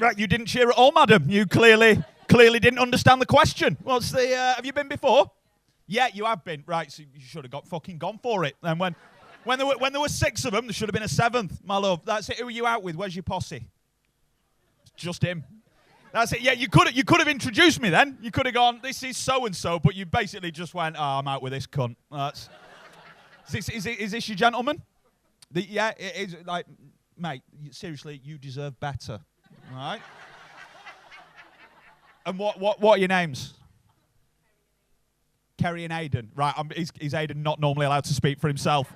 Right, you didn't cheer at all, madam. You clearly didn't understand the question. What's the? Have you been before? Yeah, you have been. Right, so you should have gone for it. And when there were 6 of them, there should have been a 7th, my love. That's it. Who are you out with? Where's your posse? Just him. That's it. Yeah, you could have introduced me then. You could have gone, this is so and so, but you basically just went, oh, I'm out with this cunt. Is this your gentleman? Yeah, it is. Like, mate, seriously, you deserve better. All right. And what are your names? Kerry and Aidan. Right, is Aidan not normally allowed to speak for himself?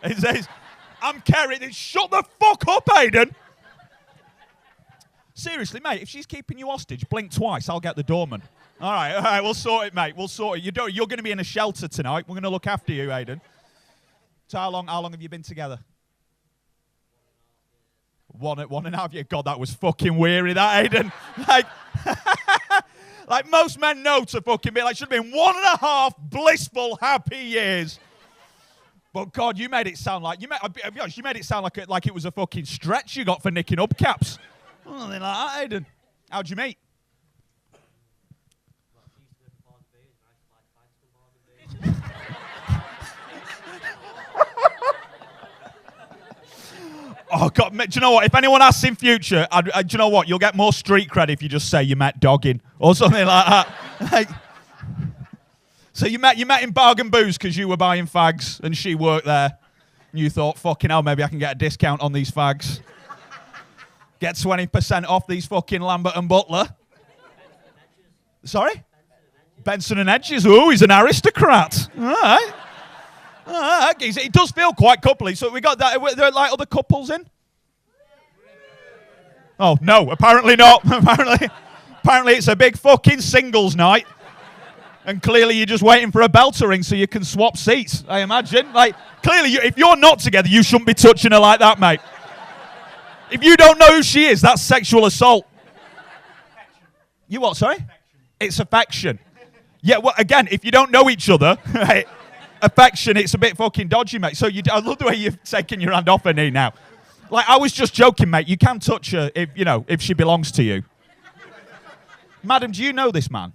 I'm Kerry. Shut the fuck up, Aidan. Seriously, mate, if she's keeping you hostage, blink twice, I'll get the doorman. All right, we'll sort it, mate. We'll sort it. You're going to be in a shelter tonight. We're going to look after you, Aidan. So how long have you been together? 1.5 years. God, that was fucking weary, that, Aidan. Like most men know to fucking be like, should have been 1.5 blissful, happy years. But God, you made it sound like I'll be honest, you made it sound like it was a fucking stretch you got for nicking hubcaps. Nothing like that, Aidan. How'd you meet? Oh, God, do you know what? If anyone asks in future, do you know what? You'll get more street cred if you just say you met Dogging or something like that. So you met in Bargain Booze because you were buying fags and she worked there. And you thought, fucking hell, maybe I can get a discount on these fags. Get 20% off these fucking Lambert and Butler. Sorry? Benson and Hedges. Oh, he's an aristocrat. All right. It does feel quite coupley. So we got that. Are there like other couples in? Oh, no. Apparently not. Apparently it's a big fucking singles night. And clearly you're just waiting for a bell to ring so you can swap seats, I imagine. Like, clearly, if you're not together, you shouldn't be touching her like that, mate. If you don't know who she is, that's sexual assault. You what, sorry? It's affection. Yeah, well, again, if you don't know each other, right, affection, it's a bit fucking dodgy, mate. So I love the way you've taken your hand off her knee now. Like, I was just joking, mate. You can touch her if she belongs to you. Madam, do you know this man?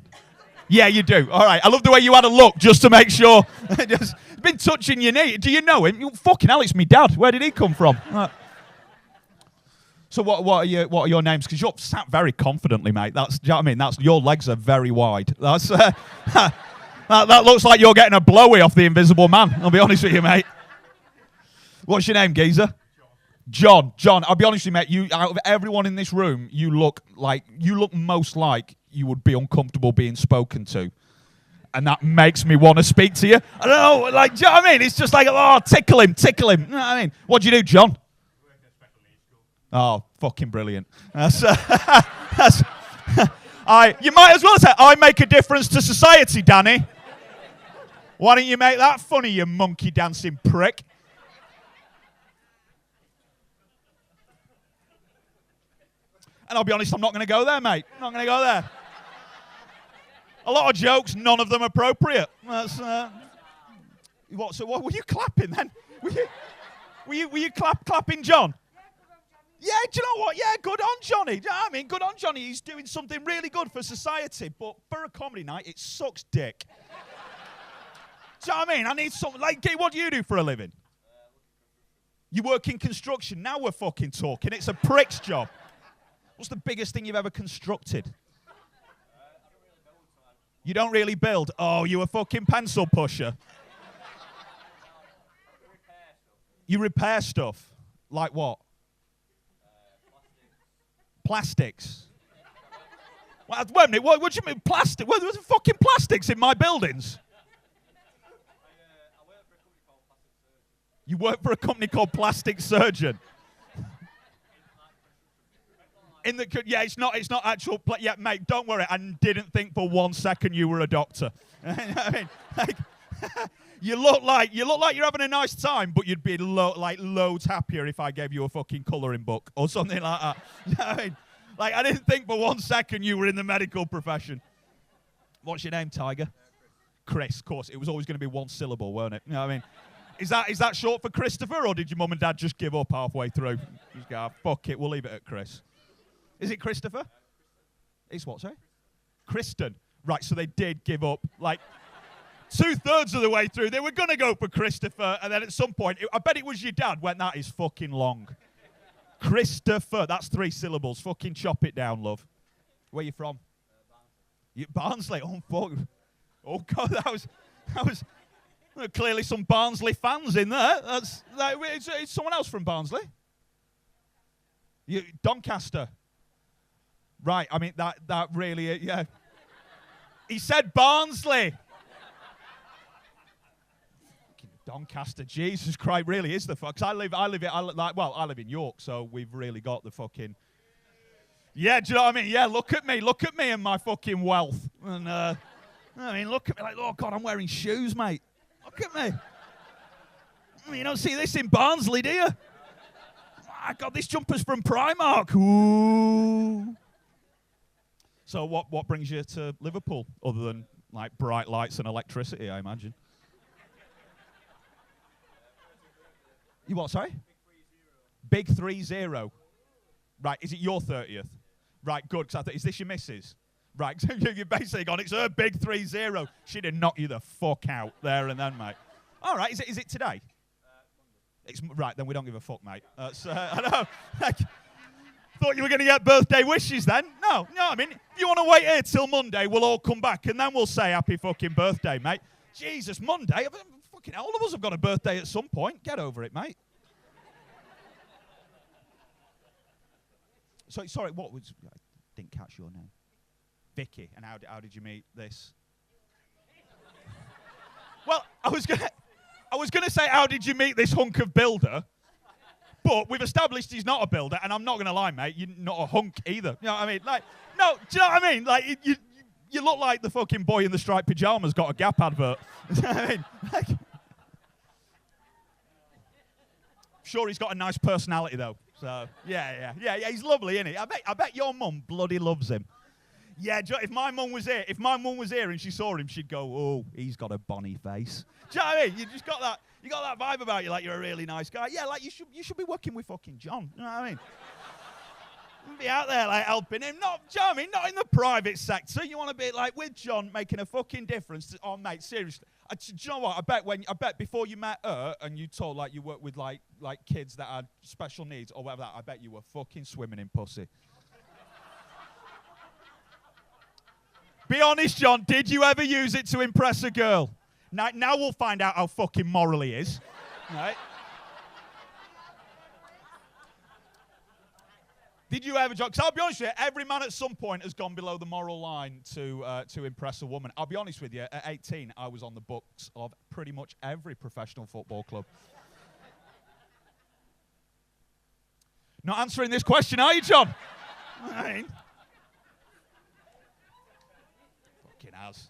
Yeah, you do. All right. I love the way you had a look just to make sure. Just been touching your knee. Do you know him? Fucking hell, it's me dad. Where did he come from? So what are your names? Because you're sat very confidently, mate. Do you know what I mean? Your legs are very wide. That looks like you're getting a blowy off the Invisible Man. I'll be honest with you, mate. What's your name, geezer? John. I'll be honest with you, mate. You, out of everyone in this room, you look most like you would be uncomfortable being spoken to, and that makes me want to speak to you. I don't know, like, do you know what I mean? It's just like, oh, tickle him. You know what I mean? What do you do, John? Oh, fucking brilliant. You might as well say, I make a difference to society, Danny. Why don't you make that funny, you monkey dancing prick? And I'll be honest, I'm not going to go there, mate. I'm not going to go there. A lot of jokes, none of them appropriate. That's, So what were you clapping then? Were you clapping John? Yeah, do you know what? Yeah, good on Johnny. Do you know what I mean? Good on Johnny. He's doing something really good for society. But for a comedy night, it sucks dick. Do you know what I mean? I need something. Like, what do you do for a living? You work in construction. Now we're fucking talking. It's a prick's job. What's the biggest thing you've ever constructed? You don't really build? Oh, you a fucking pencil pusher. You repair stuff? Like what? Plastics. Wait a minute, what do you mean plastic? Well, there's fucking plastics in my buildings. You work for a company called Plastic Surgeon. It's not actual. Yeah, mate, don't worry. I didn't think for 1 second you were a doctor. I mean, like, you look like you're having a nice time, but you'd be loads happier if I gave you a fucking colouring book or something like that. You know what I mean? Like, I didn't think for 1 second you were in the medical profession. What's your name, Tiger? Chris, of course. It was always going to be one syllable, weren't it? You know what I mean? Is that short for Christopher, or did your mum and dad just give up halfway through? Just go, fuck it, we'll leave it at Chris. Is it Christopher? It's what, sorry? Kristen. Right, so they did give up, like, 2/3 of the way through. They were going to go for Christopher, and then at some point, I bet it was your dad, went, that is fucking long. Christopher, that's 3 syllables. Fucking chop it down, love. Where you from? Barnsley. Oh, fuck. Oh, God, that was clearly some Barnsley fans in there. It's someone else from Barnsley. Doncaster. Right, I mean, that really, yeah. He said Barnsley. Doncaster, Jesus Christ, really is the fuck. 'Cause I live in York, so we've really got the fucking. Yeah, do you know what I mean? Yeah, look at me and my fucking wealth. And I mean, look at me like, oh God, I'm wearing shoes, mate. Look at me. I mean, you don't see this in Barnsley, do you? I got this jumper's from Primark. Ooh. So what brings you to Liverpool other than like bright lights and electricity, I imagine? You what, sorry? Big 3-0. Right, is it your 30th? Right, good, because I thought, is this your missus? Right, so you've basically gone, it's her big 3-0. She'd have knocked you the fuck out there and then, mate. All right, is it today? It's right, then we don't give a fuck, mate. I know. Thought you were going to get birthday wishes then. No, I mean, if you want to wait here till Monday, we'll all come back and then we'll say happy fucking birthday, mate. Jesus, Monday? Fucking all of us have got a birthday at some point. Get over it, mate. So, sorry, what was... I didn't catch your name. Vicky, and how did you meet this? Well, I was gonna say, how did you meet this hunk of builder? But we've established he's not a builder, and I'm not gonna lie, mate, you're not a hunk either. You know what I mean? Like, no, do you know what I mean? Like, you look like the fucking boy in the striped pajamas got a Gap advert. You know what I mean? Like, sure, he's got a nice personality though. So yeah, he's lovely, isn't he? I bet your mum bloody loves him. Yeah, if my mum was here and she saw him, she'd go, "Oh, he's got a bonny face." Do you know what I mean? You just got that. You got that vibe about you, like you're a really nice guy. Yeah, like you should be working with fucking John. You know what I mean? Be out there like helping him. Not, do you know what I mean? Not in the private sector. You want to be like with John, making a fucking difference. Oh, mate, seriously. Do you know what? I bet before you met her and you told like you work with like kids that had special needs or whatever that, I bet you were fucking swimming in pussy. Be honest, John. Did you ever use it to impress a girl? Now we'll find out how fucking moral he is. Right? Did you ever, John? Because I'll be honest with you, every man at some point has gone below the moral line to impress a woman. I'll be honest with you, at 18, I was on the books of pretty much every professional football club. Not answering this question, are you, John? I mean, fucking ass.